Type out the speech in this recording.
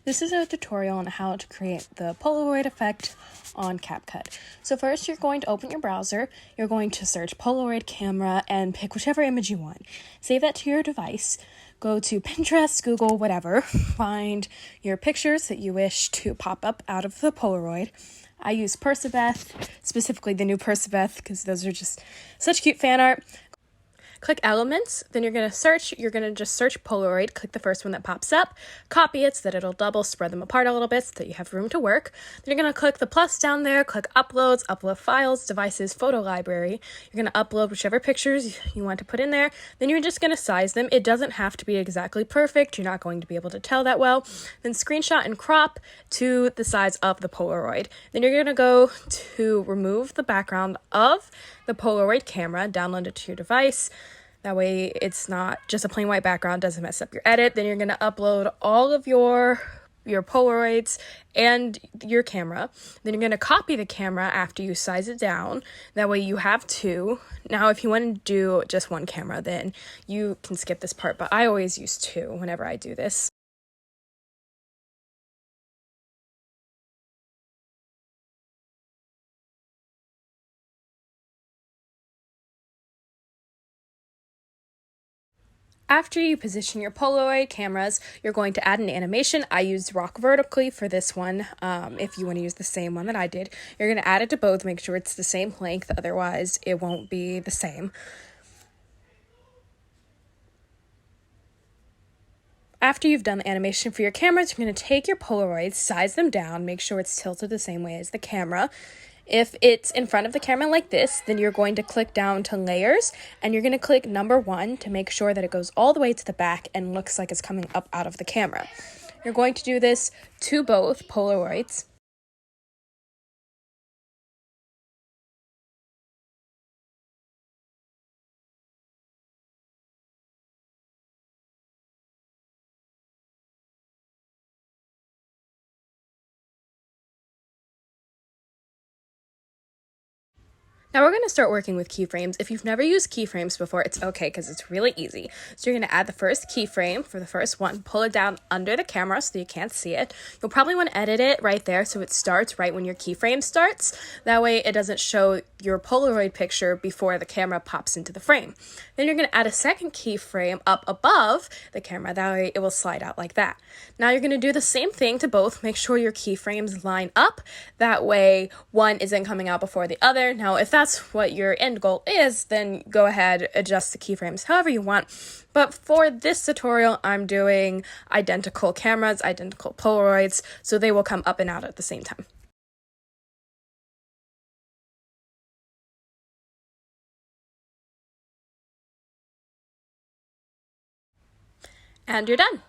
This is a tutorial on how to create the Polaroid effect on CapCut. So first you're going to open your browser, you're going to search Polaroid camera and pick whichever image you want. Save that to your device, go to Pinterest, Google, whatever, find your pictures that you wish to pop up out of the Polaroid. I use Persebeth, specifically the new Persebeth, because those are just such cute fan art. Click Elements, then you're going to just search Polaroid, click the first one that pops up, copy it so that it'll double, spread them apart a little bit so that you have room to work. Then you're going to click the plus down there, click Uploads, Upload Files, Devices, Photo Library. You're going to upload whichever pictures you want to put in there. Then you're just going to size them. It doesn't have to be exactly perfect. You're not going to be able to tell that well. Then screenshot and crop to the size of the Polaroid. Then you're going to go to remove the background of the Polaroid camera, download it to your device. That way it's not just a plain white background, doesn't mess up your edit. Then you're going to upload all of your Polaroids and your camera. Then you're going to copy the camera after you size it down. That way you have two. Now if you want to do just one camera, then you can skip this part, but I always use two whenever I do this. After you position your Polaroid cameras, you're going to add an animation. I used rock vertically for this one. If you want to use the same one that I did, you're going to add it to both, make sure it's the same length, otherwise it won't be the same. After you've done the animation for your cameras, you're going to take your Polaroids, size them down, make sure it's tilted the same way as the camera. If it's in front of the camera like this, then you're going to click down to layers and you're going to click number 1 to make sure that it goes all the way to the back and looks like it's coming up out of the camera. You're going to do this to both Polaroids. Now we're going to start working with keyframes. If you've never used keyframes before, it's okay because it's really easy. So you're going to add the first keyframe for the first one, pull it down under the camera so you can't see it. You'll probably want to edit it right there so it starts right when your keyframe starts. That way it doesn't show your Polaroid picture before the camera pops into the frame. Then you're going to add a second keyframe up above the camera. That way it will slide out like that. Now you're going to do the same thing to both. Make sure your keyframes line up. That way one isn't coming out before the other. Now if that's what your end goal is, then go ahead, adjust the keyframes however you want. But for this tutorial, I'm doing identical cameras, identical Polaroids, so they will come up and out at the same time. And you're done.